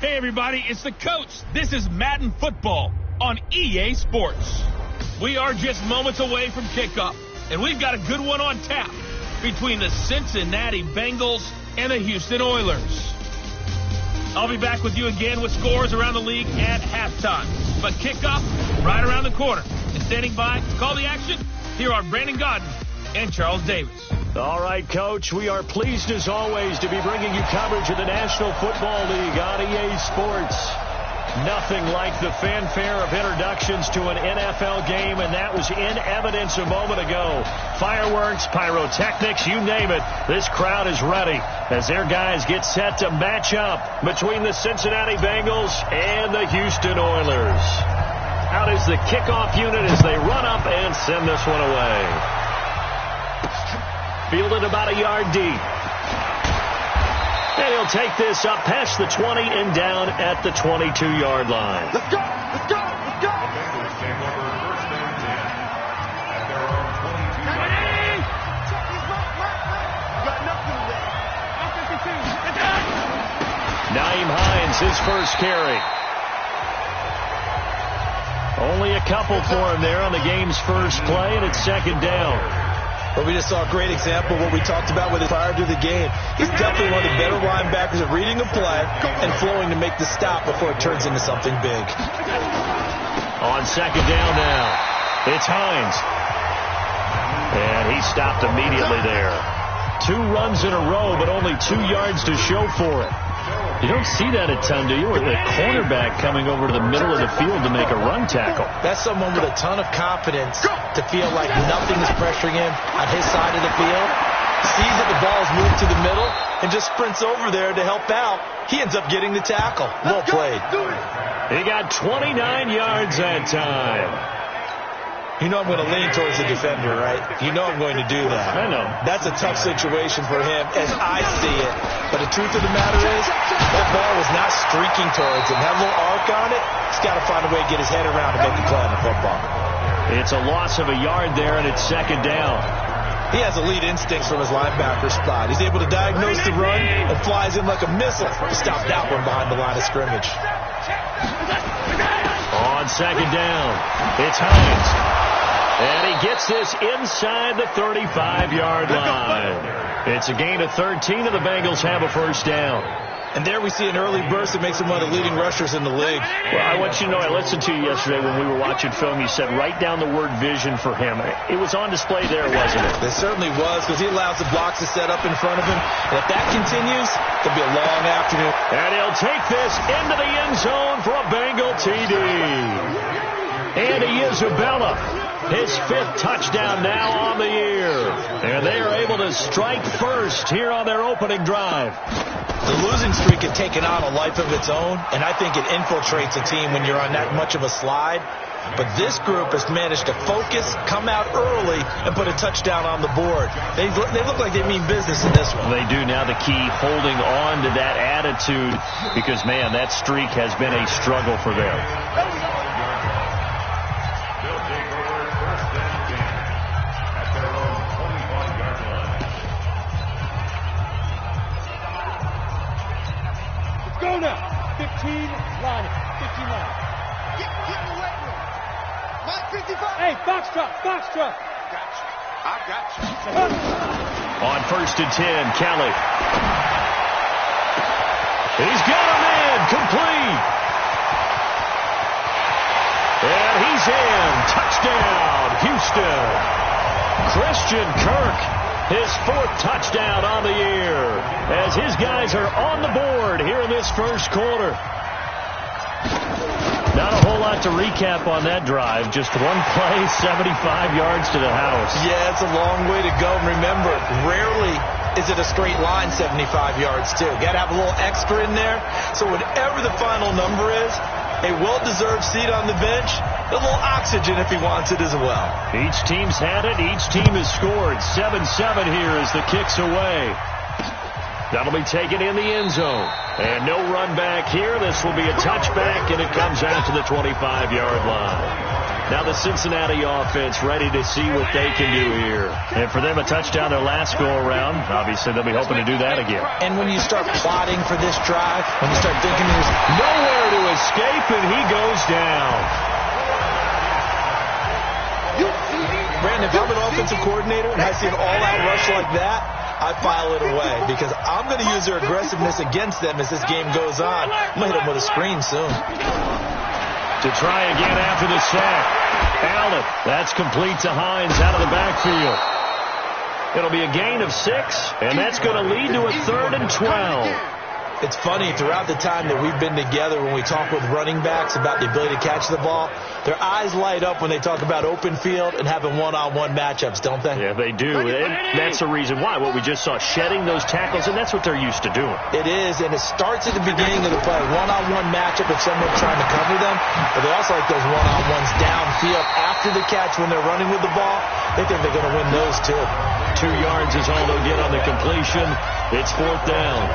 Hey, everybody, it's the coach. This is Madden Football on EA Sports. We are just moments away from kickoff, and we've got a good one on tap between the Cincinnati Bengals and the Houston Oilers. I'll be back with you again with scores around the league at halftime. But kickoff right around the corner. And standing by to call the action, here are Brandon Godden and Charles Davis. All right, Coach, we are pleased as always to be bringing you coverage of the National Football League on EA Sports. Nothing like the fanfare of introductions to an NFL game, and that was in evidence a moment ago. Fireworks, pyrotechnics, you name it. This crowd is ready as their guys get set to match up between the Cincinnati Bengals and the Houston Oilers. Out is the kickoff unit as they run up and send this one away. Fielded about a yard deep. And he'll take this up past the 20 and down at the 22-yard line. Let's go! Let's go! Let's go! Nyheim Hines, his first carry. Only a couple for him there on the game's first play, and it's second down. But we just saw a great example of what we talked about with him prior to the game. He's definitely one of the better linebackers at reading a play and flowing to make the stop before it turns into something big. On second down now, it's Hines. And he stopped immediately there. 2 runs in a row, but only 2 yards to show for it. You don't see that a ton, do you? Or the cornerback coming over to the middle of the field to make a run tackle. That's someone with a ton of confidence to feel like nothing is pressuring him on his side of the field. Sees that the ball is moved to the middle and just sprints over there to help out. He ends up getting the tackle. Well played. He got 29 yards that time. You know I'm going to lean towards the defender, right? You know I'm going to do that. I know. That's a tough situation for him as I see it. But the truth of the matter is, that ball was not streaking towards him. Had a little arc on it. He's got to find a way to get his head around and make the play on the football. It's a loss of a yard there, and it's second down. He has elite instincts from his linebacker spot. He's able to diagnose the run and flies in like a missile to stop that one behind the line of scrimmage. On second down, it's Hines. And he gets this inside the 35-yard line. It's a gain of 13, and the Bengals have a first down. And there we see an early burst that makes him one of the leading rushers in the league. Well, I want you to know, I listened to you yesterday when we were watching film. You said write down the word vision for him. It was on display there, wasn't it? It certainly was, because he allows the blocks to set up in front of him. And if that continues, it'll be a long afternoon. And he'll take this into the end zone for a Bengal TD. Andy Isabella, his 5th touchdown now on the year. And they are able to strike first here on their opening drive. The losing streak had taken on a life of its own, and I think it infiltrates a team when you're on that much of a slide. But this group has managed to focus, come out early, and put a touchdown on the board. They look like they mean business in this one. They do. Now the key, holding on to that attitude, because, man, that streak has been a struggle for them. Go now. 15 line. 15 line. Get away from him. Mike 55. Hey, box truck. Gotcha. I got you. On 1st and 10, Kelly. He's got him in. Complete. And he's in. Touchdown, Houston. Christian Kirk, his 4th touchdown on the year, as his guys are on the board here in this first quarter. Not a whole lot to recap on that drive. Just one play, 75 yards to the house. Yeah, it's a long way to go. Remember, rarely is it a straight line 75 yards, too. Got to have a little extra in there. So whatever the final number is, a well-deserved seat on the bench, a little oxygen if he wants it as well. Each team's had it. Each team has scored. 7-7 here as the kick's away. That'll be taken in the end zone. And no run back here. This will be a touchback, and it comes out to the 25-yard line. Now the Cincinnati offense ready to see what they can do here. And for them, a touchdown their last go-around. Obviously, they'll be hoping to do that again. And when you start plotting for this drive, when you start thinking there's nowhere to escape, and he goes down. Brandon, if I'm an offensive coordinator and I see an all-out rush like that, I file it away because I'm going to use their aggressiveness against them as this game goes on. I'm going to hit them with a screen soon. To try again after the sack. Allen, that's complete to Hines out of the backfield. It'll be a gain of 6, and that's going to lead to a 3rd and 12. It's funny, throughout the time that we've been together, when we talk with running backs about the ability to catch the ball, their eyes light up when they talk about open field and having one-on-one matchups, don't they? Yeah, they do. And that's the reason why. What we just saw, shedding those tackles, and that's what they're used to doing. It is, and it starts at the beginning of the play. One-on-one matchup if someone's trying to cover them, but they also like those one-on-ones downfield after the catch when they're running with the ball. They think they're going to win those, too. 2 yards is all they'll get on the completion. It's 4th down.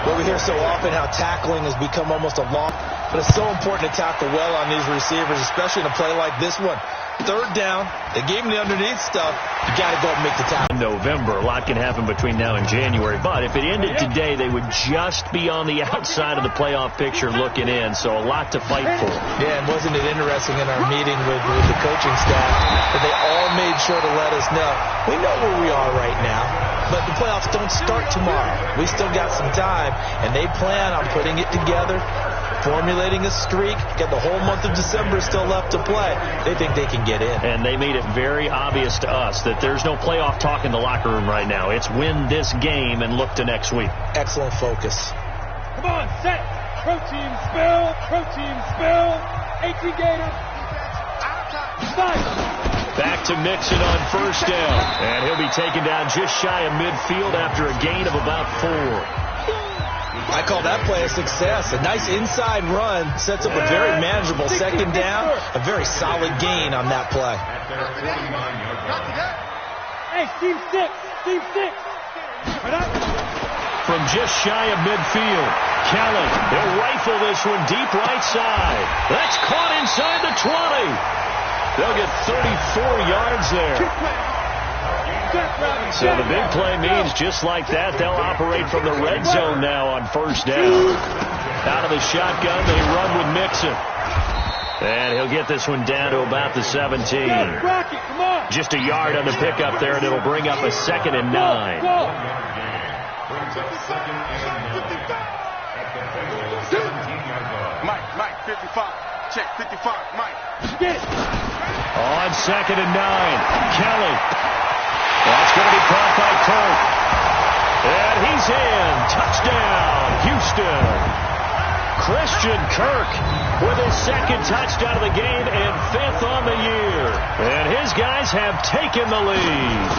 Well, we hear so often how tackling has become almost a law, but it's so important to tackle well on these receivers, especially in a play like this one. 3rd down, they gave him the underneath stuff. You got to go and make the tackle. In November, a lot can happen between now and January, but if it ended today, they would just be on the outside of the playoff picture looking in, so a lot to fight for. Yeah, and wasn't it interesting in our meeting with the coaching staff that they all made sure to let us know, we know where we are right now, but the playoffs don't start tomorrow. We still got some time, and they plan on putting it together, formulating a streak, got the whole month of December still left to play. They think they can get in. And they made it very obvious to us that there's no playoff talk in the locker room right now. It's win this game and look to next week. Excellent focus. Come on, set. Protein spill. Protein spill. 18 Gator. Back to Mixon on 1st down. And he'll be taken down just shy of midfield after a gain of about 4. I call that play a success. A nice inside run sets up a very manageable 2nd down. A very solid gain on that play. Hey, team 6. Team 6. From just shy of midfield, Kellen, he'll rifle this one deep right side. That's caught inside the 20. They'll get 34 yards there. So the big play means just like that, they'll operate from the red zone now on 1st down. Out of the shotgun, they run with Mixon. And he'll get this one down to about the 17. Just a yard on the pickup there, and it'll bring up a 2nd and 9. Mike, 55. Check, 55, Mike. On 2nd and 9, Kelly. That's going to be caught by Kirk. And he's in. Touchdown, Houston. Christian Kirk with his 2nd touchdown of the game and 5th on the year. And his guys have taken the lead.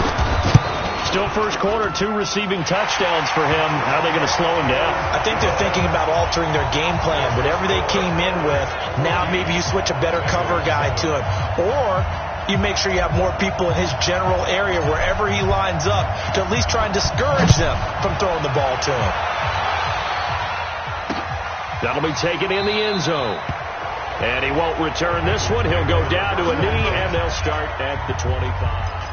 Still first quarter, 2 receiving touchdowns for him. How are they going to slow him down? I think they're thinking about altering their game plan. Whatever they came in with, now maybe you switch a better cover guy to him. Or you make sure you have more people in his general area wherever he lines up to at least try and discourage them from throwing the ball to him. That'll be taken in the end zone. And he won't return this one. He'll go down to a knee, and they'll start at the 25.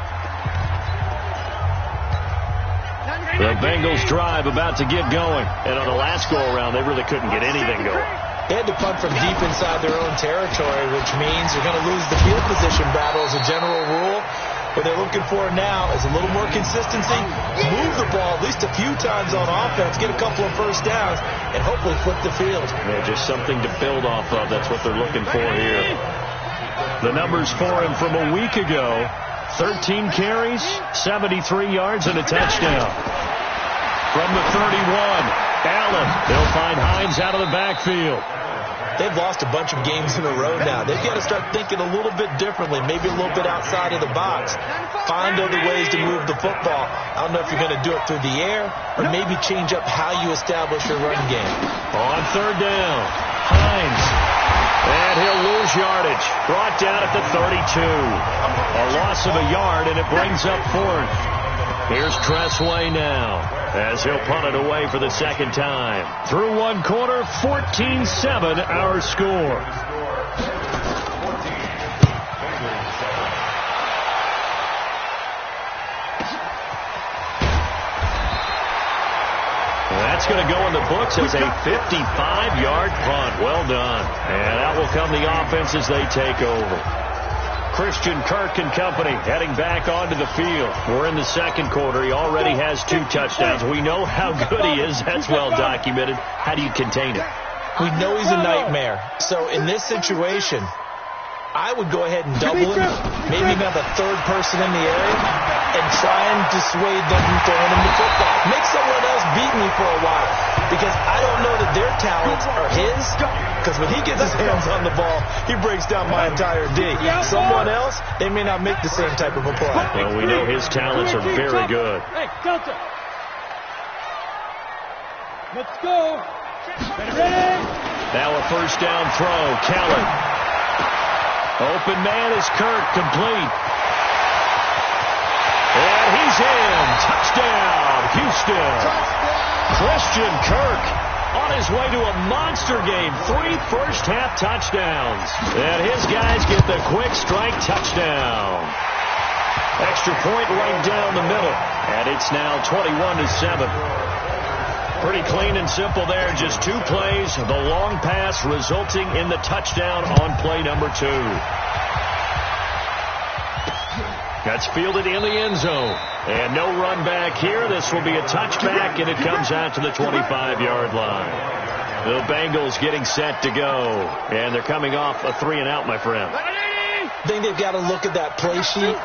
The Bengals drive about to get going. And on the last go-around, they really couldn't get anything going. They had to punt from deep inside their own territory, which means they're going to lose the field position battle as a general rule. What they're looking for now is a little more consistency, move the ball at least a few times on offense, get a couple of first downs, and hopefully flip the field. Yeah, just something to build off of. That's what they're looking for here. The numbers for him from a week ago, 13 carries, 73 yards, and a touchdown. From the 31, Allen. They'll find Hines out of the backfield. They've lost a bunch of games in a row now. They've got to start thinking a little bit differently, maybe a little bit outside of the box. Find other ways to move the football. I don't know if you're going to do it through the air or maybe change up how you establish your run game. On 3rd down, Hines. And he'll lose yardage. Brought down at the 32. A loss of a yard, and it brings up 4th. Here's Tressway now as he'll punt it away for the 2nd time. Through 1 quarter, 14-7 our score. That's going to go in the books as a 55-yard punt. Well done. And out will come the offense as they take over. Christian Kirk and company heading back onto the field. We're in the second quarter. He already has 2 touchdowns. We know how good he is. That's well documented. How do you contain it? We know he's a nightmare. So in this situation, I would go ahead and double him, maybe even have a third person in the area, and try and dissuade them from throwing him the football. Make someone else beat me for a while, because I don't know that their talents are his, because when he gets his hands on the ball, he breaks down my entire D. Someone else, they may not make the same type of a play. Well, we know his talents are very good. Hey, Delta. Let's go. Ready? Now a first down throw. Kelly. Open man is Kirk, complete. And he's in. Touchdown, Houston. Christian Kirk on his way to a monster game. 3 first-half touchdowns. And his guys get the quick strike touchdown. Extra point right down the middle. And it's now 21-7. Pretty clean and simple there. Just 2 plays. The long pass resulting in the touchdown on play number 2. That's fielded in the end zone. And no run back here. This will be a touchback, and it comes out to the 25-yard line. The Bengals getting set to go. And they're coming off a 3-and-out, my friend. I think they've got to look at that play sheet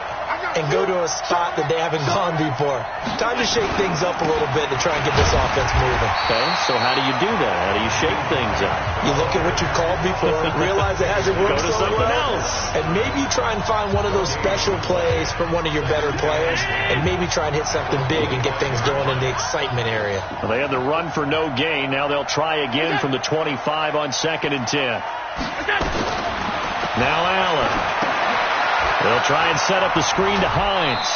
and go to a spot that they haven't gone before. Time to shake things up a little bit to try and get this offense moving. Okay, so how do you do that? How do you shake things up? You look at what you called before, realize it hasn't worked Go to so something well, else. and maybe try and find one of those special plays from one of your better players, and maybe try and hit something big and get things going in the excitement area. Well, they had the run for no gain. Now they'll try again from the 25 on 2nd and 10. Now Allen. They'll try and set up the screen to Hines.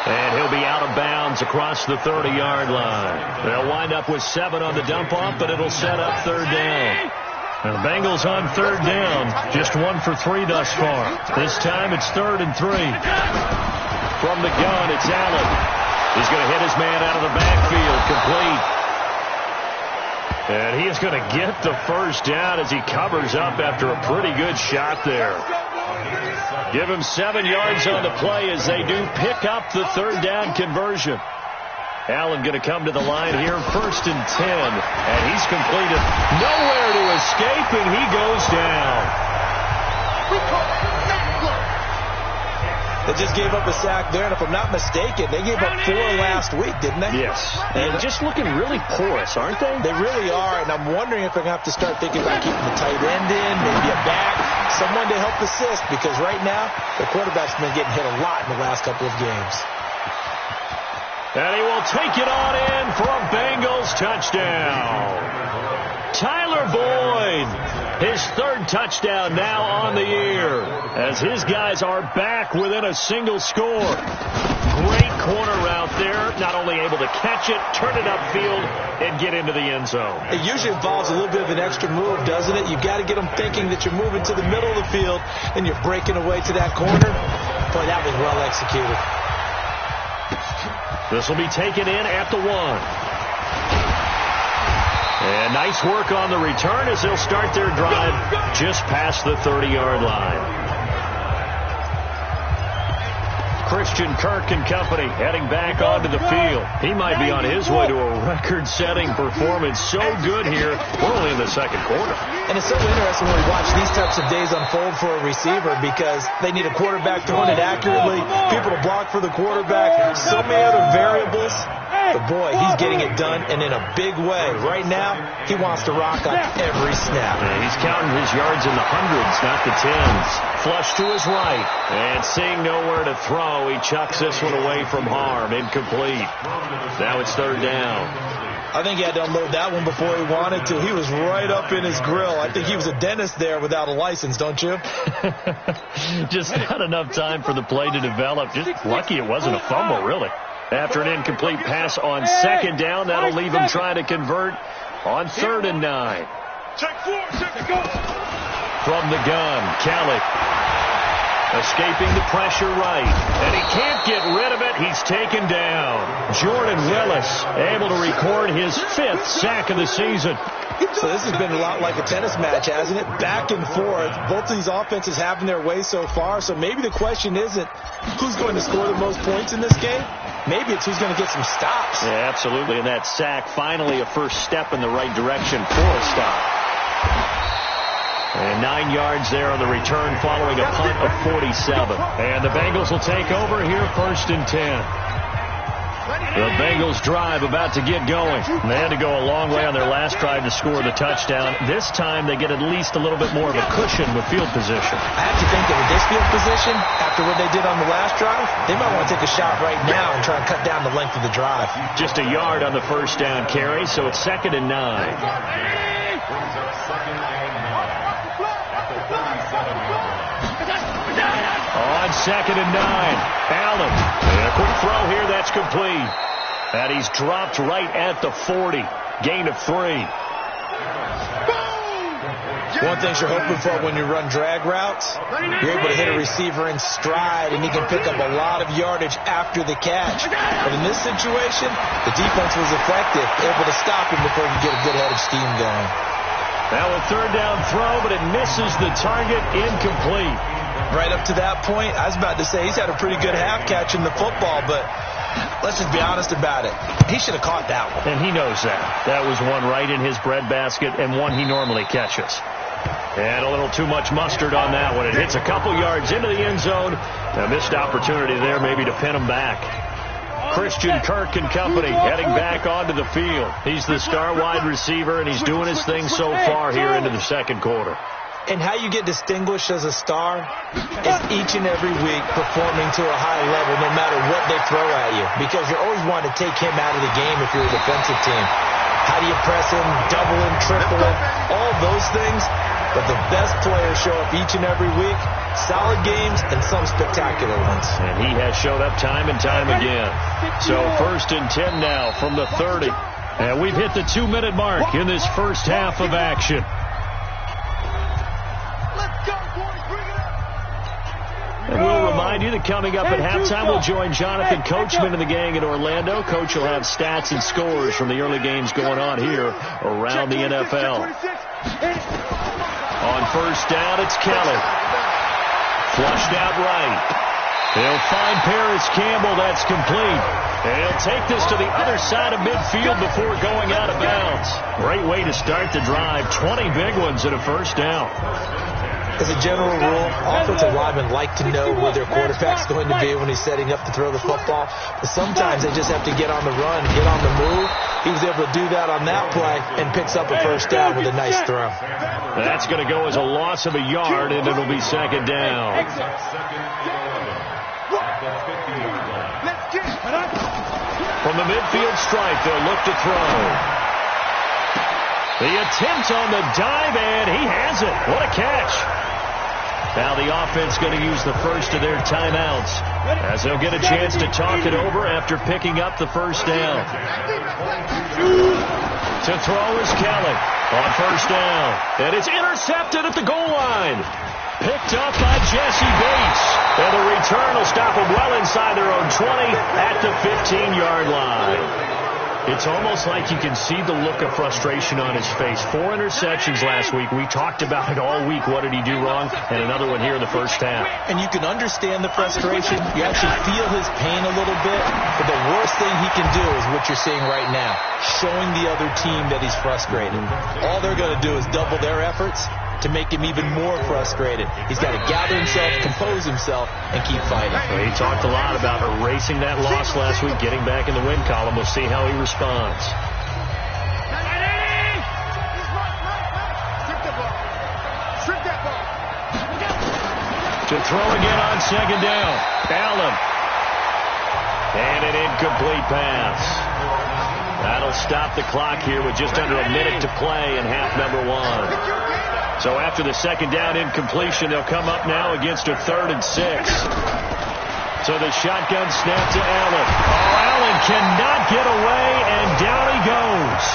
And he'll be out of bounds across the 30-yard line. They'll wind up with 7 on the dump-off, but it'll set up 3rd down. And the Bengals on 3rd down. Just 1 for 3 thus far. This time it's 3rd and 3. From the gun, it's Allen. He's going to hit his man out of the backfield. Complete. And he is going to get the first down as he covers up after a pretty good shot there. Give him 7 yards on the play as they do pick up the 3rd down conversion. Allen going to come to the line here, 1st and 10. And he's completed. Nowhere to escape, and he goes down. They just gave up a sack there, and if I'm not mistaken, they gave up 4 last week, didn't they? Yes. And just looking really porous, aren't they? They really are, and I'm wondering if they're going to have to start thinking about keeping the tight end in, maybe a back, someone to help assist, because right now, the quarterback's been getting hit a lot in the last couple of games. And he will take it on in for a Bengals touchdown. Tyler Boyd, his 3rd touchdown now on the year, as his guys are back within a single score. Great corner route there, not only able to catch it, turn it upfield, and get into the end zone. It usually involves a little bit of an extra move, doesn't it? You've got to get them thinking that you're moving to the middle of the field, and you're breaking away to that corner. Boy, that was well executed. This will be taken in at the 1. And nice work on the return as they'll start their drive just past the 30-yard line. Christian Kirk and company heading back onto the field. He might be on his way to a record-setting performance. So good here. We're only in the second quarter. And it's so interesting when we watch these types of days unfold for a receiver, because they need a quarterback throwing it accurately, people to block for the quarterback, so many other variables. But boy, he's getting it done, and in a big way. Right now, he wants to rock on every snap. Yeah, he's counting his yards in the hundreds, not the tens. Flush to his right, and seeing nowhere to throw, he chucks this one away from harm. Incomplete. Now it's 3rd down. I think he had to unload that one before he wanted to. He was right up in his grill. I think he was a dentist there without a license, don't you? Just not enough time for the play to develop. Just lucky it wasn't a fumble, really. After an incomplete pass on 2nd down, that'll leave him trying to convert on 3rd and 9. Check 4, check go. From the gun, Kelly. Escaping the pressure right. And he can't get rid of it. He's taken down. Jordan Willis able to record his 5th sack of the season. So this has been a lot like a tennis match, hasn't it? Back and forth. Both of these offenses having their way so far. So maybe the question isn't who's going to score the most points in this game. Maybe it's who's going to get some stops. Yeah, absolutely. And that sack, finally a first step in the right direction for a stop. And 9 yards there on the return following a punt of 47. And the Bengals will take over here, 1st and 10. The Bengals drive about to get going. They had to go a long way on their last drive to score the touchdown. This time they get at least a little bit more of a cushion with field position. I have to think that with this field position, after what they did on the last drive, they might want to take a shot right now and try and cut down the length of the drive. Just a yard on the first down carry, so it's 2nd and 9. On 2nd and 9, Allen. And a quick throw here, that's complete. And he's dropped right at the 40. Gain of 3. One thing you're hoping for when you run drag routes, you're able to hit a receiver in stride, and he can pick up a lot of yardage after the catch. But in this situation, the defense was effective, able to stop him before he could get a good head of steam going. Now a 3rd down throw, but it misses the target, incomplete. Right up to that point, I was about to say he's had a pretty good half catching the football, but let's just be honest about it. He should have caught that one. And he knows that. That was one right in his breadbasket and one he normally catches. And a little too much mustard on that one. It hits a couple yards into the end zone. A missed opportunity there maybe to pin him back. Christian Kirk and company heading back onto the field. He's the star wide receiver, and he's doing his thing so far here into the 2nd quarter. And how you get distinguished as a star is each and every week performing to a high level no matter what they throw at you, because you're always wanting to take him out of the game if you're a defensive team. How do you press him, double him, triple him, all those things? But the best players show up each and every week, solid games and some spectacular ones. And he has showed up time and time again. So 1st and 10 now from the 30. And we've hit the 2-minute mark in this first half of action. And we'll remind you that coming up at halftime, we'll join Jonathan Coachman and the gang in Orlando. Coach will have stats and scores from the early games going on here around the NFL. On 1st down, it's Kelly. Flushed out right. They'll find Paris Campbell. That's complete. And he'll take this to the other side of midfield before going out of bounds. Great way to start the drive. 20 big ones at a 1st down. As a general rule, offensive linemen like to know where their quarterback's going to be when he's setting up to throw the football. But sometimes they just have to get on the run, get on the move. He was able to do that on that play and picks up a 1st down with a nice throw. That's going to go as a loss of a yard, and it'll be 2nd down. From the midfield stripe, they'll look to throw. The attempt on the dive, and he has it. What a catch. Now the offense going to use the first of their timeouts as they'll get a chance to talk it over after picking up the 1st down. To throw is Kelly on 1st down. And it's intercepted at the goal line. Picked up by Jesse Bates. And the return will stop them well inside their own 20 at the 15-yard line. It's almost like you can see the look of frustration on his face. 4 interceptions last week. We talked about it all week. What did he do wrong? And another one here in the 1st half. And you can understand the frustration. You actually feel his pain a little bit. But the worst thing he can do is what you're seeing right now, showing the other team that he's frustrated. All they're going to do is double their efforts to make him even more frustrated. He's got to gather himself, compose himself, and keep fighting. Well, he talked a lot about erasing that loss last week, getting back in the win column. We'll see how he responds. To throw again on 2nd down. Allen. And an incomplete pass. That'll stop the clock here with just under a minute to play in half number 1. So after the 2nd down incompletion, they'll come up now against a 3rd and 6. So the shotgun snap to Allen. Oh, Allen cannot get away, and down he goes.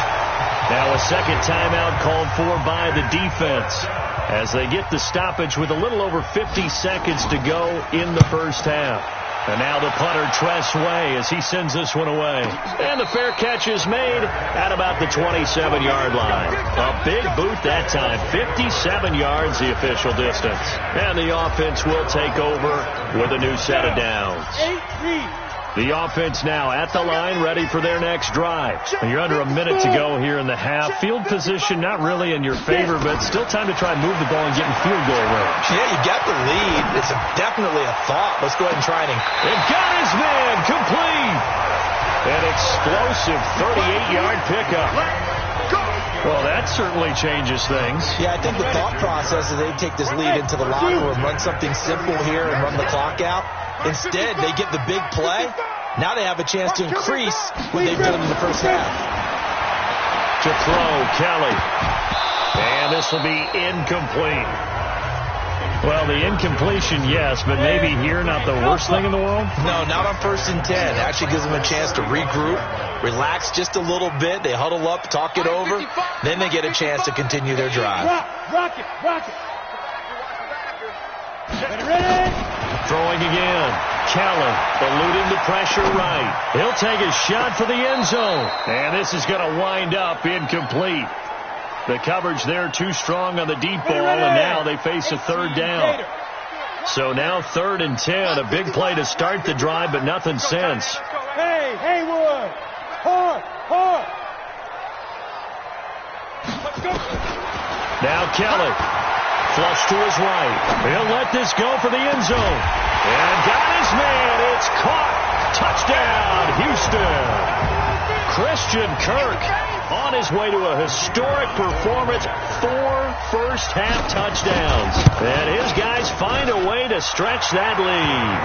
Now a second timeout called for by the defense as they get the stoppage with a little over 50 seconds to go in the first half. And now the punter, Tress Way, as he sends this one away. And the fair catch is made at about the 27-yard line. A big boot that time. 57 yards, the official distance. And the offense will take over with a new set of downs. The offense now at the line, ready for their next drive. You're under a minute to go here in the half. Field position not really in your favor, but still time to try and move the ball and get in field goal range. Yeah, you got the lead. It's definitely a thought. Let's go ahead and try it. And got his man complete. An explosive 38-yard pickup. Well, that certainly changes things. Yeah, I think the thought process is they take this lead into the locker room, run something simple here and run the clock out. Instead, they get the big play. Now they have a chance to increase what they've done in the first half. To throw, Kelly. And this will be incomplete. Well, the incompletion, yes, but maybe here not the worst thing in the world? No, not on 1st and 10. It actually gives them a chance to regroup, relax just a little bit. They huddle up, talk it over. Then they get a chance to continue their drive. Rock it. Ready? Throwing again. Kelly eluding the pressure right. He'll take a shot for the end zone. And this is going to wind up incomplete. The coverage there too strong on the deep ball, and now they face a third down. So now 3rd and 10. A big play to start the drive, but nothing since. Hey, Haywood. Hard. Let's go. Now Kelly. Flush to his right. He'll let this go for the end zone. And got his man. It's caught. Touchdown, Houston. Christian Kirk on his way to a historic performance. 4 first-half touchdowns. And his guys find a way to stretch that lead.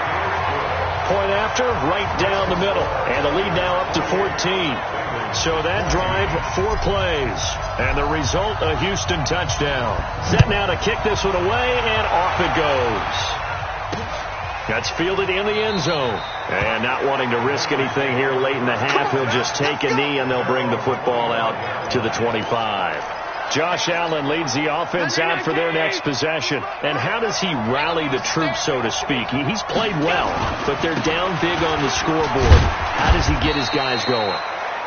Point after, right down the middle. And the lead now up to 14. So that drive, 4 plays. And the result, a Houston touchdown. Set now to kick this one away, and off it goes. That's fielded in the end zone. And not wanting to risk anything here late in the half, he'll just take a knee, and they'll bring the football out to the 25. Josh Allen leads the offense out for their next possession. And how does he rally the troops, so to speak? He's played well, but they're down big on the scoreboard. How does he get his guys going?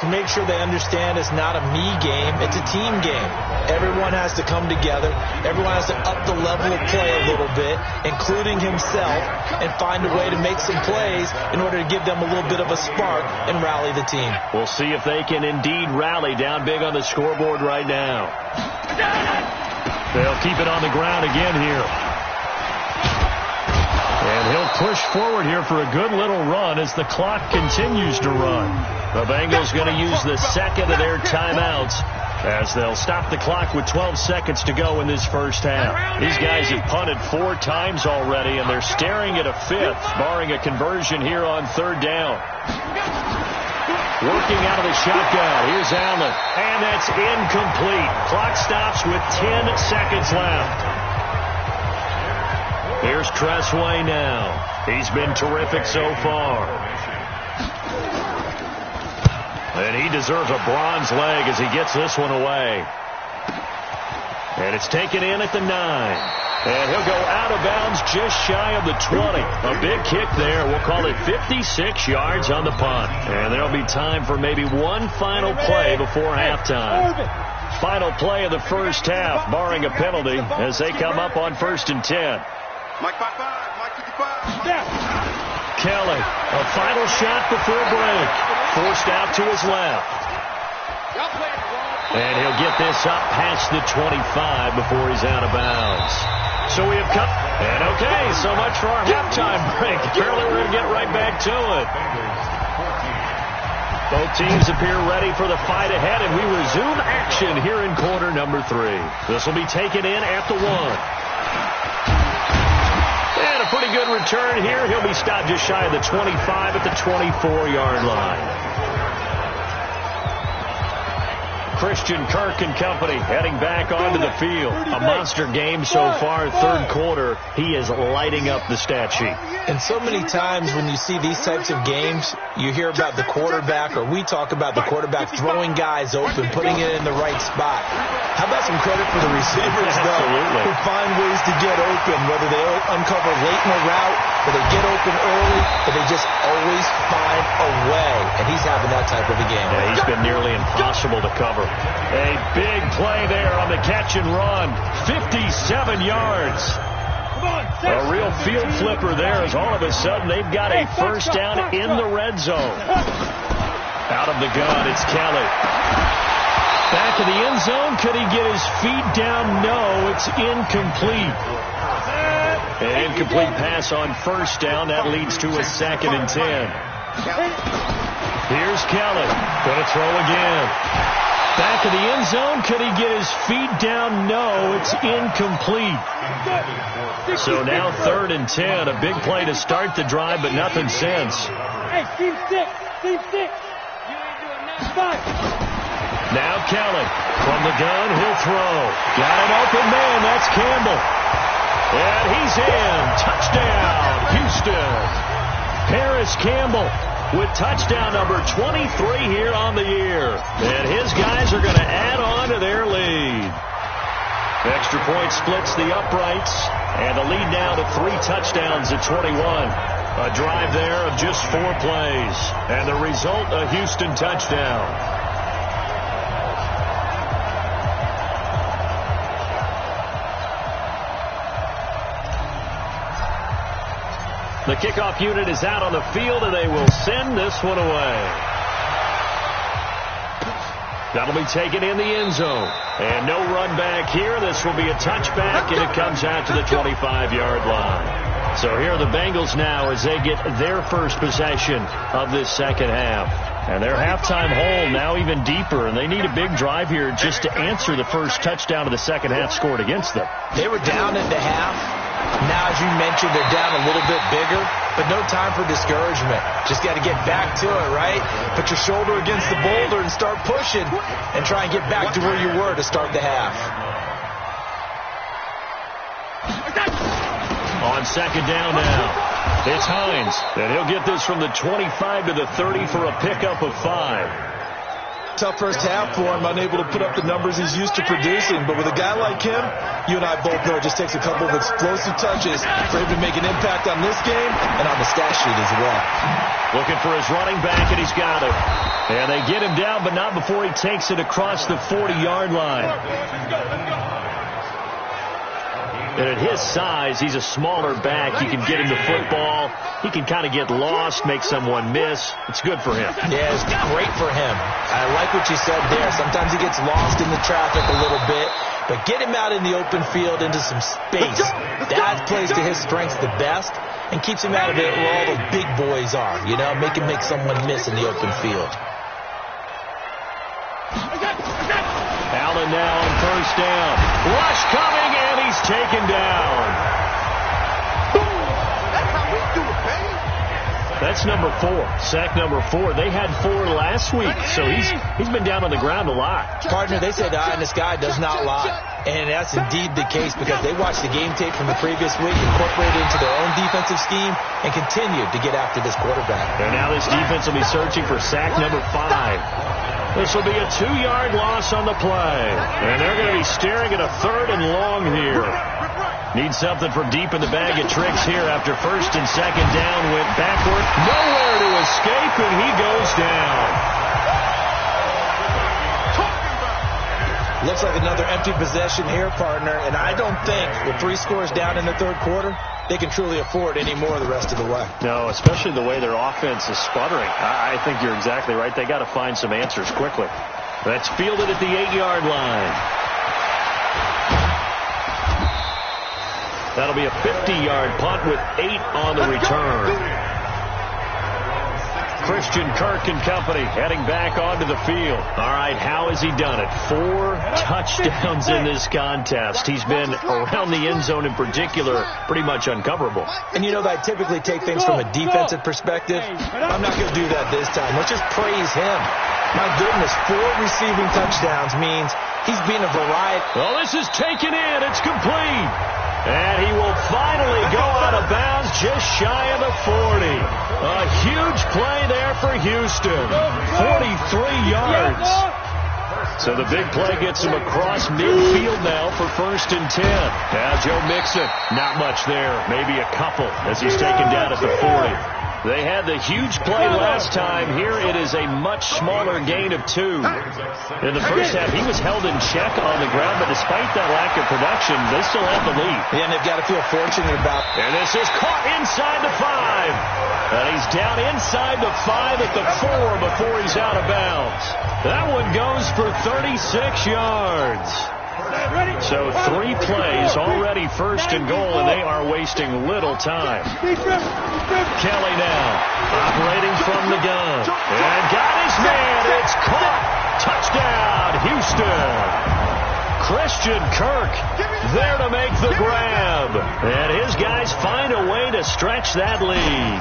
To make sure they understand it's not a me game, it's a team game. Everyone has to come together. Everyone has to up the level of play a little bit, including himself, and find a way to make some plays in order to give them a little bit of a spark and rally the team. We'll see if they can indeed rally down big on the scoreboard right now. They'll keep it on the ground again here. And he'll push forward here for a good little run as the clock continues to run. The Bengals going to use the second of their timeouts as they'll stop the clock with 12 seconds to go in this first half. These guys have punted 4 times already, and they're staring at a 5th, barring a conversion here on 3rd down. Working out of the shotgun. Here's Allen. And that's incomplete. Clock stops with 10 seconds left. Here's Tress Way now. He's been terrific so far. And he deserves a bronze leg as he gets this one away. And it's taken in at the 9. And he'll go out of bounds just shy of the 20. A big kick there. We'll call it 56 yards on the punt. And there'll be time for maybe one final play before halftime. Final play of the first half, barring a penalty, as they come up on 1st and 10. Mike 5-5, Mike 55. Kelly, a final shot before break. Forced out to his left. And he'll get this up past the 25 before he's out of bounds. So we have come. And okay, so much for our halftime break. Apparently we're going to get right back to it. Both teams appear ready for the fight ahead, and we resume action here in quarter number 3. This will be taken in at the 1. And a pretty good return here. He'll be stopped just shy of the 25 at the 24-yard line. Christian Kirk and company heading back onto the field. A monster game so far, third quarter. He is lighting up the stat sheet. And so many times when you see these types of games, you hear about the quarterback, or we talk about the quarterback throwing guys open, putting it in the right spot. How about some credit for the receivers, though, who find ways to get open, whether they uncover late in the route, or they get open early, but they just always find a way. And he's having that type of a game. Yeah, he's been nearly impossible to cover. A big play there on the catch and run. 57 yards. A real field flipper there, as all of a sudden they've got a first down in the red zone. Out of the gun, it's Kelly. Back of the end zone. Could he get his feet down? No, it's incomplete. An incomplete pass on first down. That leads to a 2nd and 10. Here's Kelly. Going to throw again. Back of the end zone. Could he get his feet down? No, it's incomplete. So now 3rd and 10. A big play to start the drive, but nothing since. Hey, team 6. Team 6. You ain't doing nothing. Now Kelly from the gun. He'll throw. Got an open man. That's Campbell. And he's in. Touchdown, Houston. Paris Campbell with touchdown number 23 here on the year. And his guys are going to add on to their lead. Extra point splits the uprights. And the lead now to 3 touchdowns at 21. A drive there of just 4 plays. And the result, a Houston touchdown. The kickoff unit is out on the field, and they will send this one away. That'll be taken in the end zone. And no run back here. This will be a touchback, and it comes out to the 25-yard line. So here are the Bengals now as they get their first possession of this second half. And their halftime hole now even deeper, and they need a big drive here just to answer the first touchdown of the second half scored against them. They were down at the half. Now, as you mentioned, they're down a little bit bigger, but no time for discouragement. Just got to get back to it, right? Put your shoulder against the boulder and start pushing and try and get back to where you were to start the half. On second down now, it's Hines, and he'll get this from the 25 to the 30 for a pickup of 5. Tough first half for him, unable to put up the numbers he's used to producing. But with a guy like him, you and I both know it just takes a couple of explosive touches for him to make an impact on this game and on the stat sheet as well. Looking for his running back, and he's got it. And they get him down, but not before he takes it across the 40-yard line. And at his size, he's a smaller back. You can get him the football. He can kind of get lost, make someone miss. It's good for him. Yeah, it's great for him. I like what you said there. Sometimes he gets lost in the traffic a little bit, but get him out in the open field into some space. That plays to his strengths the best and keeps him out of it where all the big boys are. You know, make him make someone miss in the open field. Allen now on first down. Rush coming, and he's taken down. That's how we do it, baby. That's number 4. Sack number 4. They had 4 last week, so he's been down on the ground a lot. Partner, they say the eye in the sky does not lie. And that's indeed the case because they watched the game tape from the previous week, incorporated into their own defensive scheme, and continued to get after this quarterback. And now this defense will be searching for sack number 5. This will be a 2-yard loss on the play. And they're going to be staring at a 3rd and long here. Need something from deep in the bag of tricks here after first and second down. Went backward. Nowhere to escape, and he goes down. Looks like another empty possession here, partner. And I don't think with 3 scores down in the third quarter, they can truly afford any more the rest of the way. No, especially the way their offense is sputtering. I think you're exactly right. They got to find some answers quickly. That's fielded at the 8-yard line. That'll be a 50-yard punt with 8 on the return. Christian Kirk and company heading back onto the field. All right, how has he done it? 4 touchdowns in this contest. He's been around the end zone in particular pretty much uncoverable. And you know that I typically take things from a defensive perspective. I'm not going to do that this time. Let's just praise him. My goodness, 4 receiving touchdowns means he's being a variety. Well, this is taken in. It's complete. And he will finally go out of bounds just shy of the 40. A huge play there for Houston. 43 yards. So the big play gets him across midfield now for 1st and 10. Now Joe Mixon, not much there. Maybe a couple as he's taken down at the 40. They had the huge play last time. Here it is a much smaller gain of 2. In the first half, he was held in check on the ground, but despite that lack of production, they still have the lead. Yeah, and they've got to feel fortunate about it. And this is caught inside the 5. And he's down inside the 5 at the 4 before he's out of bounds. That one goes for 36 yards. So 3 plays already 1st and goal, and they are wasting little time. Kelly now operating from the gun. And got his man. It's caught. Touchdown, Houston. Christian Kirk there to make the grab. And his guys find a way to stretch that lead.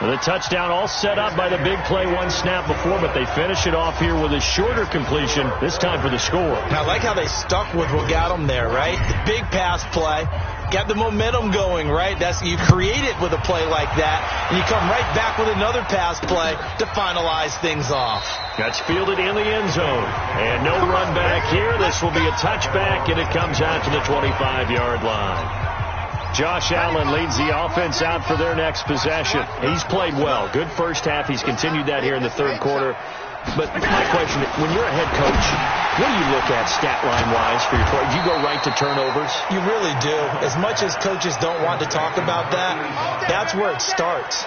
The touchdown all set up by the big play 1 snap before, but they finish it off here with a shorter completion, this time for the score. I like how they stuck with what got them there, right? The big pass play. Got the momentum going, right? You create it with a play like that, and you come right back with another pass play to finalize things off. That's fielded in the end zone. And no run back here. This will be a touchback, and it comes out to the 25-yard line. Josh Allen leads the offense out for their next possession. He's played well. Good first half. He's continued that here in the 3rd quarter. But my question, when you're a head coach, what do you look at stat line-wise for your quarter? Do you go right to turnovers? You really do. As much as coaches don't want to talk about that, that's where it starts.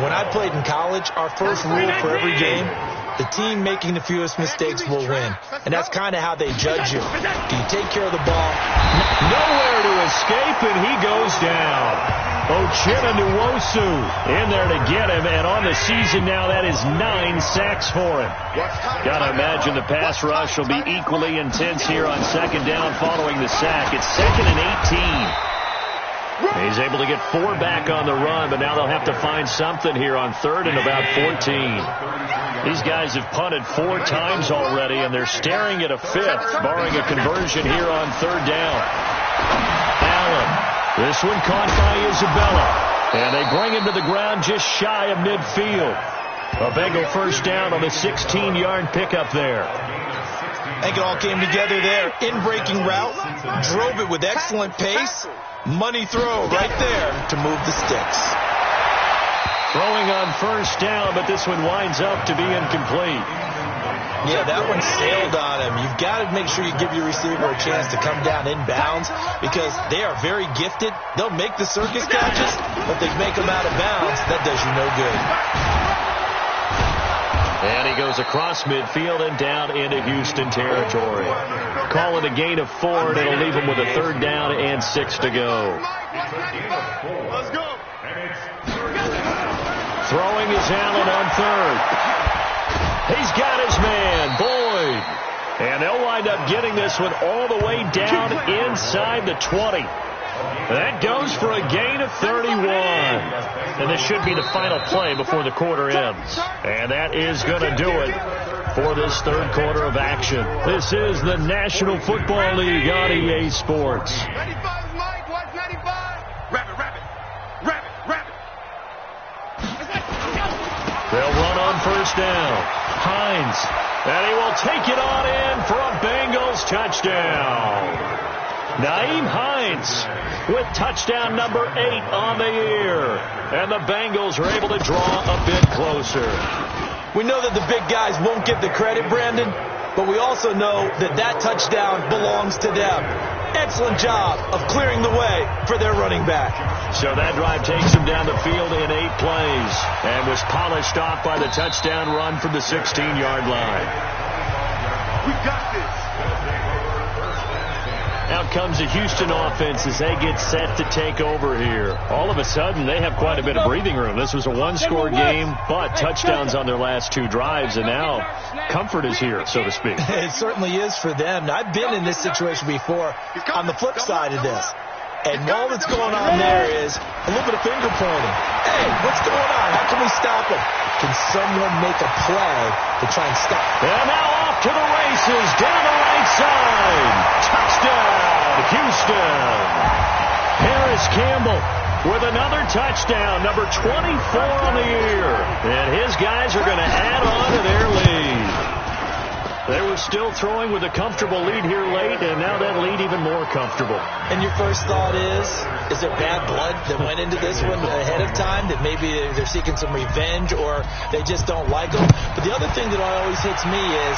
When I played in college, our first rule for every game, the team making the fewest mistakes will win. And that's kind of how they judge you. Do you take care of the ball? Nowhere to escape, and he goes down. Uchenna Nwosu in there to get him, and on the season now, that is 9 sacks for him. Got to imagine the pass rush will be equally intense here on 2nd down following the sack. It's 2nd and 18. He's able to get 4 back on the run, but now they'll have to find something here on 3rd and about 14. These guys have punted 4 times already, and they're staring at a 5th, barring a conversion here on 3rd down. Allen. This one caught by Isabella. And they bring him to the ground just shy of midfield. A Bengal 1st down on a 16-yard pickup there. I think it all came together there. In-breaking route. Drove it with excellent pace. Money throw right there to move the sticks. Throwing on 1st down, but this one winds up to be incomplete. Yeah, that one sailed on him. You've got to make sure you give your receiver a chance to come down inbounds because they are very gifted. They'll make the circus catches, but they make them out of bounds. That does you no good. And he goes across midfield and down into Houston territory. Call it a gain of 4, and it'll leave him with a 3rd down and 6 to go. Let's go. Throwing is Allen on 3rd. He's got his man, Boyd. And they'll wind up getting this one all the way down inside the 20. That goes for a gain of 31. And this should be the final play before the quarter ends. And that is going to do it for this 3rd quarter of action. This is the National Football League on EA Sports. 95, Mike. Watch 95. Rabbit. They'll run on 1st down. Hines, and he will take it on in for a Bengals touchdown. Nyheim Hines with touchdown number 8 on the year. And the Bengals are able to draw a bit closer. We know that the big guys won't get the credit, Brandon, but we also know that that touchdown belongs to them. Excellent job of clearing the way for their running back. So that drive takes him down the field in 8 plays and was polished off by the touchdown run from the 16-yard line. We got this. Out comes the Houston offense as they get set to take over here. All of a sudden, they have quite a bit of breathing room. This was a one-score game, but touchdowns on their last two drives, and now comfort is here, so to speak. It certainly is for them. Now, I've been in this situation before on the flip side of this. And all that's going on there is a little bit of finger pointing. Hey, what's going on? How can we stop him? Can someone make a play to try and stop him? And now off to the races, down the right side. Touchdown, Houston. Harris Campbell with another touchdown, number 24 on the year. And his guys are going to add on to their lead. They were still throwing with a comfortable lead here late, and now that lead even more comfortable. And your first thought is there bad blood that went into this one ahead of time, that maybe they're seeking some revenge or they just don't like them? But the other thing that always hits me is,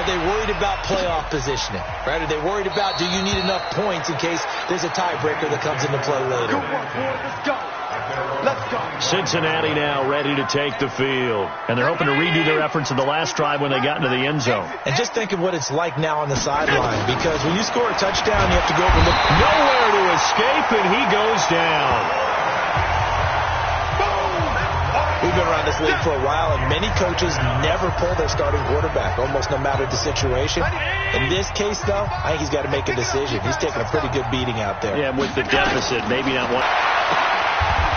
are they worried about playoff positioning? Right? Are they worried about, do you need enough points in case there's a tiebreaker that comes into play later? Let's go. Let's go. Cincinnati now ready to take the field. And they're hoping to redo their efforts in the last drive when they got into the end zone. And just think of what it's like now on the sideline, because when you score a touchdown, you have to go over and look. Nowhere to escape, and he goes down. We've been around this league for a while, and many coaches never pull their starting quarterback, almost no matter the situation. In this case, though, I think he's got to make a decision. He's taking a pretty good beating out there. Yeah, with the deficit, maybe not one.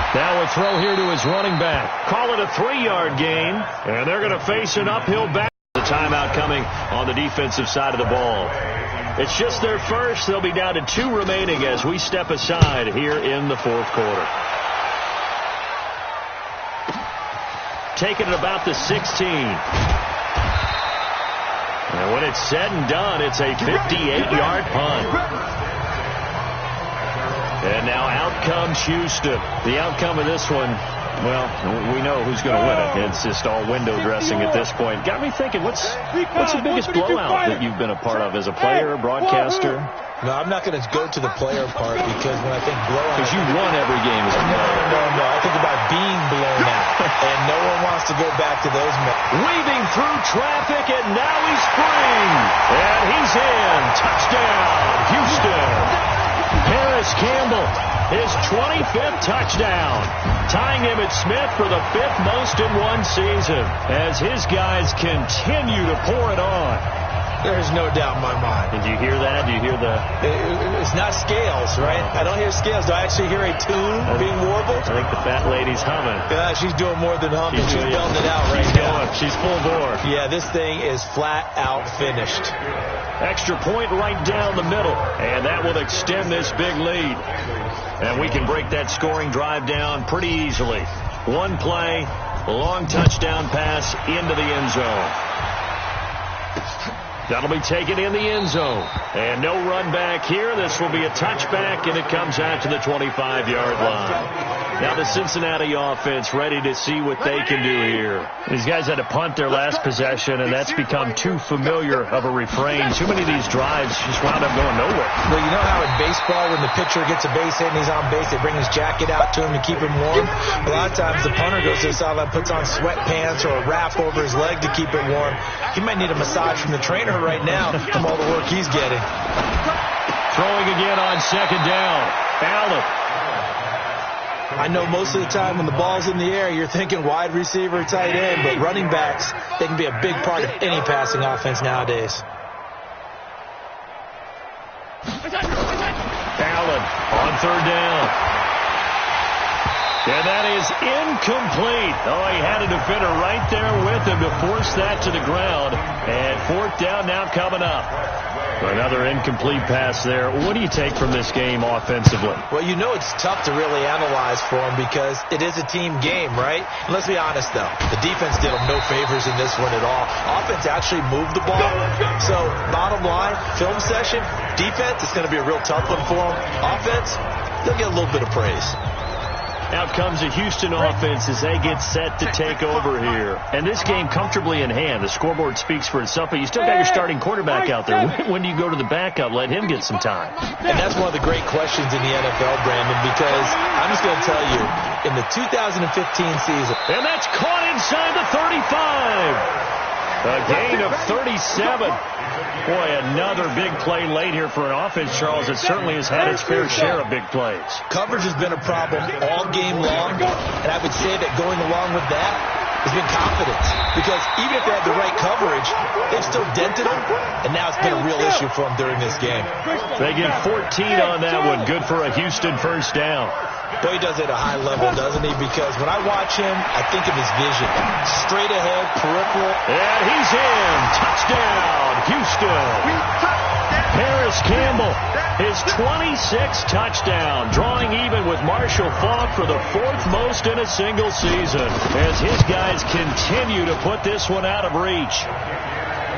Now a throw here to his running back. Call it a 3-yard gain, and they're going to face an uphill battle. The timeout coming on the defensive side of the ball. It's just their first. They'll be down to 2 remaining as we step aside here in the fourth quarter. Taking it about the 16. And when it's said and done, it's a 58-yard punt. And now out comes Houston. The outcome of this one, well, we know who's going to win it. It's just all window dressing at this point. Got me thinking, what's the biggest blowout that you've been a part of as a player, broadcaster? No, I'm not going to go to the player part, because when I think blowout... Because you won every game as a player. No. I think about being blown out. And no one wants to go back to those minutes. Weaving through traffic, and now he's free. And he's in. Touchdown, Houston. Harris Campbell, his 25th touchdown, tying Emmitt Smith for the 5th most in one season as his guys continue to pour it on. There's no doubt in my mind. Did you hear that? Do you hear the... It's not scales, right? I don't hear scales. Do I actually hear a tune being warbled? I think the fat lady's humming. Yeah, she's doing more than humming. She's belting it out right now. She's full bore. Yeah, this thing is flat out finished. Extra point right down the middle, and that will extend this big lead. And we can break that scoring drive down pretty easily. One play, long touchdown pass into the end zone. That'll be taken in the end zone. And no run back here. This will be a touchback, and it comes out to the 25-yard line. Now the Cincinnati offense ready to see what they can do here. These guys had to punt their last possession, and that's become too familiar of a refrain. Too many of these drives just wound up going nowhere. Well, you know how in baseball, when the pitcher gets a base hit and he's on base, they bring his jacket out to him to keep him warm? A lot of times the punter goes to the sideline, puts on sweatpants or a wrap over his leg to keep it warm. He might need a massage from the trainer right now from all the work he's getting. Throwing again on second down. Allen. I know most of the time when the ball's in the air, you're thinking wide receiver, tight end, but running backs, they can be a big part of any passing offense nowadays. Allen on third down. And that is incomplete. Oh, he had a defender right there with him to force that to the ground. And fourth down now coming up. Another incomplete pass there. What do you take from this game offensively? Well, you know it's tough to really analyze for him because it is a team game, right? And let's be honest, though. The defense did them no favors in this one at all. Offense actually moved the ball. So, bottom line, film session, defense, it's going to be a real tough one for them. Offense, they'll get a little bit of praise. Out comes the Houston offense as they get set to take over here. And this game comfortably in hand. The scoreboard speaks for itself, but you still got your starting quarterback out there. When do you go to the backup? Let him get some time. And that's one of the great questions in the NFL, Brandon, because I'm just going to tell you, in the 2015 season. And that's caught inside the 35. A gain of 37. Boy, another big play late here for an offense, Charles. It certainly has had its fair share of big plays. Coverage has been a problem all game long, and I would say that going along with that has been confidence. Because even if they had the right coverage, they've still dented them, and now it's been a real issue for them during this game. They get 14 on that one. Good for a Houston first down. Boy, he does it at a high level, doesn't he? Because when I watch him, I think of his vision. Straight ahead, peripheral. And he's in. Touchdown, Houston. Harris Campbell, his 26th touchdown, drawing even with Marshall Faulk for the 4th most in a single season, as his guys continue to put this one out of reach.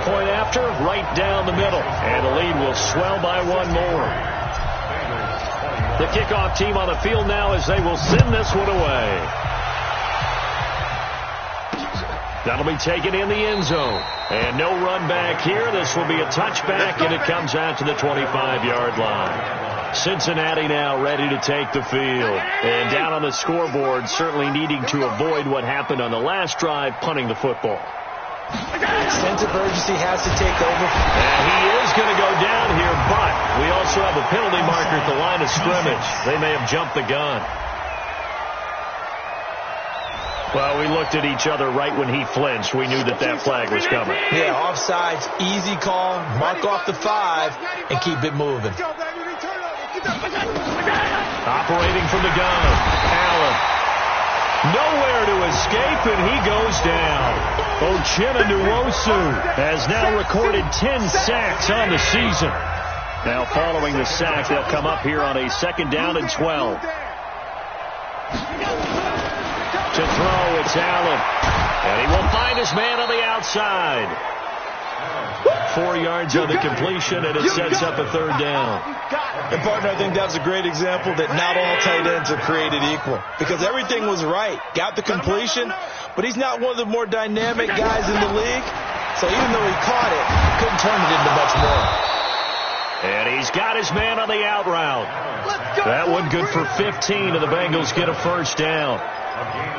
Point after, right down the middle, and the lead will swell by one more. The kickoff team on the field now as they will send this one away. That'll be taken in the end zone. And no run back here. This will be a touchback, and it comes out to the 25-yard line. Cincinnati now ready to take the field. And down on the scoreboard, certainly needing to avoid what happened on the last drive, punting the football. Sense of urgency has to take over. And he is going to go down here, but we also have a penalty marker at the line of scrimmage. They may have jumped the gun. Well, we looked at each other right when he flinched. We knew that that flag was coming. Yeah, offsides, easy call, mark off the 5, and keep it moving. Operating from the gun, Allen. Nowhere to escape, and he goes down. Uchenna Nwosu has now recorded 10 sacks on the season. Now following the sack, they'll come up here on a 2nd down and 12. To throw, it's Allen. And he will find his man on the outside. 4 yards on the completion, and it sets up a 3rd down. And, partner, I think that was a great example that not all tight ends are created equal. Because everything was right. Got the completion, but he's not one of the more dynamic guys in the league. So even though he caught it, he couldn't turn it into much more. And he's got his man on the out route. That one good for 15, and the Bengals get a 1st down.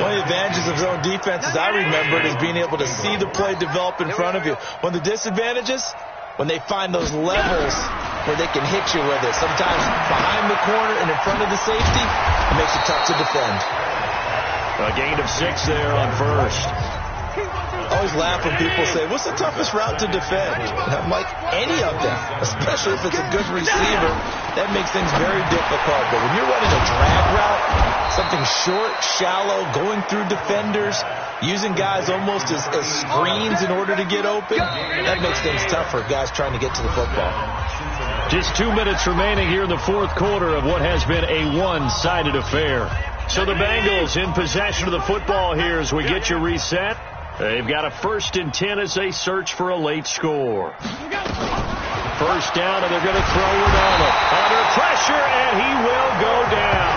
One of the advantages of zone defense, as I remember it, is being able to see the play develop in front of you. One of the disadvantages, when they find those levels where they can hit you with it. Sometimes behind the corner and in front of the safety, it makes it tough to defend. A gain of 6 there on 1st. I always laugh when people say, what's the toughest route to defend? And I'm like, any of them, especially if it's a good receiver. That makes things very difficult. But when you're running a drag route, something short, shallow, going through defenders, using guys almost as screens in order to get open, that makes things tough for guys trying to get to the football. Just 2 minutes remaining here in the 4th quarter of what has been a one-sided affair. So the Bengals in possession of the football here as we get you reset. They've got a 1st and 10 as they search for a late score. 1st down, and they're going to throw it under pressure, and he will go down.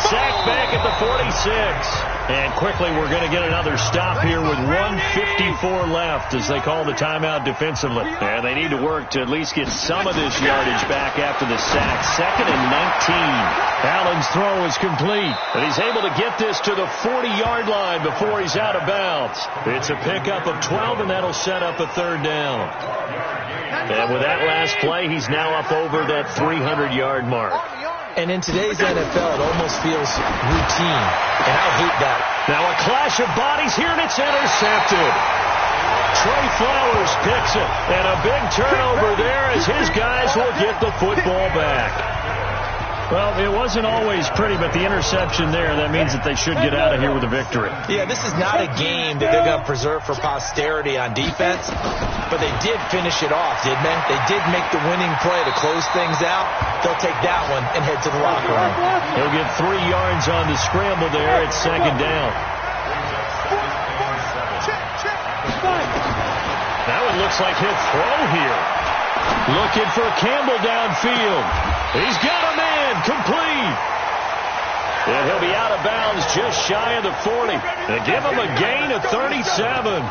Sacked back at the 46. And quickly we're going to get another stop here with 1:54 left as they call the timeout defensively. And they need to work to at least get some of this yardage back after the sack. 2nd and 19. Allen's throw is complete. And he's able to get this to the 40-yard line before he's out of bounds. It's a pickup of 12, and that'll set up a 3rd down. And with that last play, he's now up over that 300-yard mark. And in today's NFL, it almost feels routine. And I hate that. Now a clash of bodies here, and it's intercepted. Trey Flowers picks it. And a big turnover there as his guys will get the football back. Well, it wasn't always pretty, but the interception there, that means that they should get out of here with a victory. Yeah, this is not a game that they're going to preserve for posterity on defense, but they did finish it off, didn't they? They did make the winning play to close things out. They'll take that one and head to the locker room. He'll get 3 yards on the scramble there. It's 2nd down. That one looks like he'll throw here. Looking for Campbell downfield. He's got a man, complete. And he'll be out of bounds just shy of the 40. They give him a gain of 37.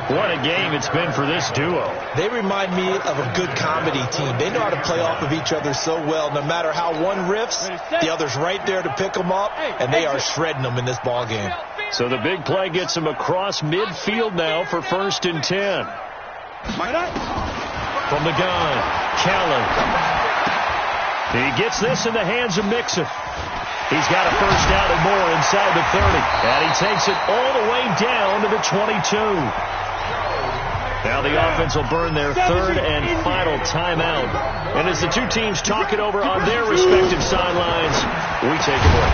What a game it's been for this duo. They remind me of a good comedy team. They know how to play off of each other so well. No matter how one riffs, the other's right there to pick them up, and they are shredding them in this ball game. So the big play gets him across midfield now for 1st and 10. From the gun, Callan. He gets this in the hands of Mixon. He's got a first down and more inside the 30. And he takes it all the way down to the 22. Now the offense will burn their 3rd and final timeout. And as the two teams talk it over on their respective sidelines, we take a break.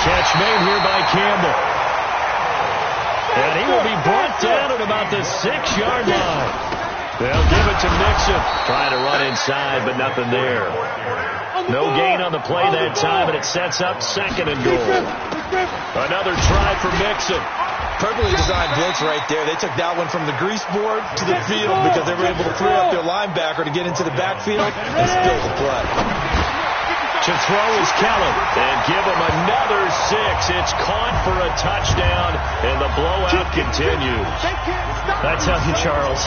Catch made here by Campbell. And he will be brought down at about the 6-yard line. They'll give it to Mixon. Trying to run inside, but nothing there. No gain on the play that time, and it sets up 2nd and goal. Another try for Mixon. Perfectly designed blitz right there. They took that one from the grease board to the field because they were able to free up their linebacker to get into the backfield and spill the play. To throw is Callan, and give him another 6. It's caught for a touchdown, and the blowout continues. I tell you, Charles,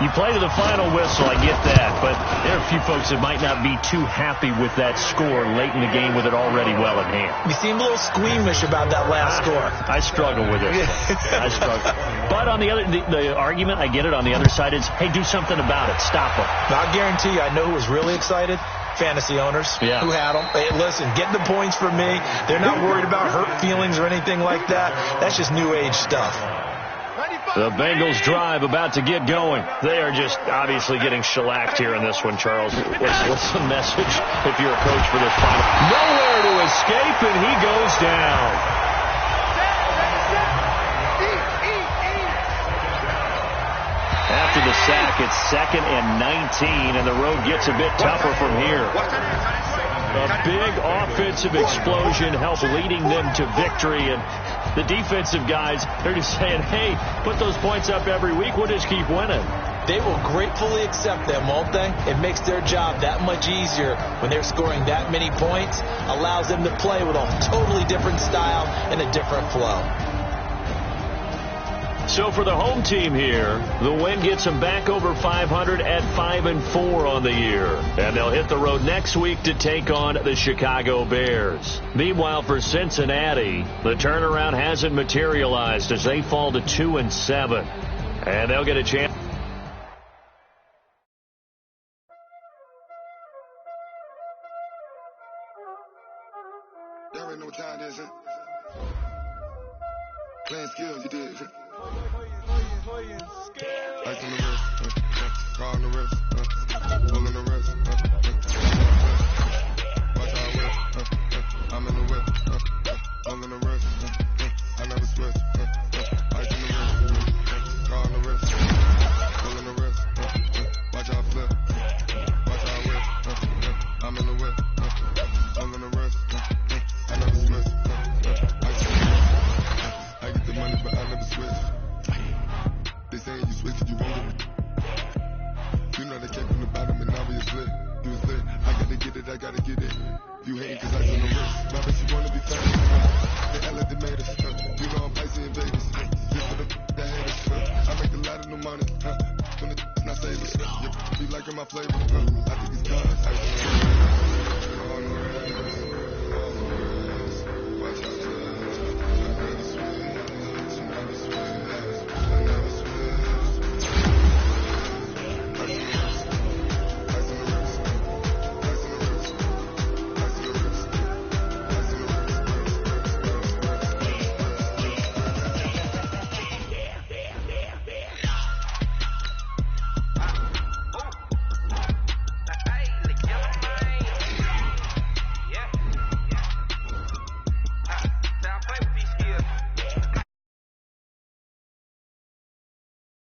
you play to the final whistle, I get that, but there are a few folks that might not be too happy with that score late in the game with it already well in hand. You seem a little squeamish about that last score. I struggle with it. I struggle. But on the other, the argument, I get it, on the other side is, hey, do something about it. Stop them. Now, I guarantee you, I know who was really excited. Fantasy owners who had them. Hey, listen, get the points for me. They're not worried about hurt feelings or anything like that. That's just new age stuff. The Bengals drive about to get going. They are just obviously getting shellacked here in this one, Charles. What's the message if you're a coach for this final? Nowhere to escape, and he goes down. After the sack, it's 2nd and 19, and the road gets a bit tougher from here. A big offensive explosion helped leading them to victory, and the defensive guys, they're just saying, hey, put those points up every week, we'll just keep winning. They will gratefully accept them, won't they? It makes their job that much easier when they're scoring that many points, allows them to play with a totally different style and a different flow. So for the home team here, the win gets them back over 500 at 5-4 on the year. And they'll hit the road next week to take on the Chicago Bears. Meanwhile, for Cincinnati, the turnaround hasn't materialized as they fall to 2-7. And they'll get a chance. Y'all already know what time it is, huh? Playing skills, you did. Ice on the wrist, car on the wrist, pulling the wrist, watch how I whip, I'm in the whip, pulling the wrist, I never switch, ice on the wrist, car on the wrist, pulling the wrist, watch how I flip, watch how I whip, I'm in the whip, pulling the wrist, I never switch, ice on the wrist, I get the money but I never switch. They saying you switch it, you won't get it. You know they came from the bottom and now we is lit. You was lit. I gotta get it, I gotta get it. You hating cause I on the wrist. My bitch, you wanna be famous. They hella they made us. You know I'm icy in Vegas. Just for the that haters. I make a lot of new money. When it's not savings. You be liking my flavor. I think it's cause I on the wrist.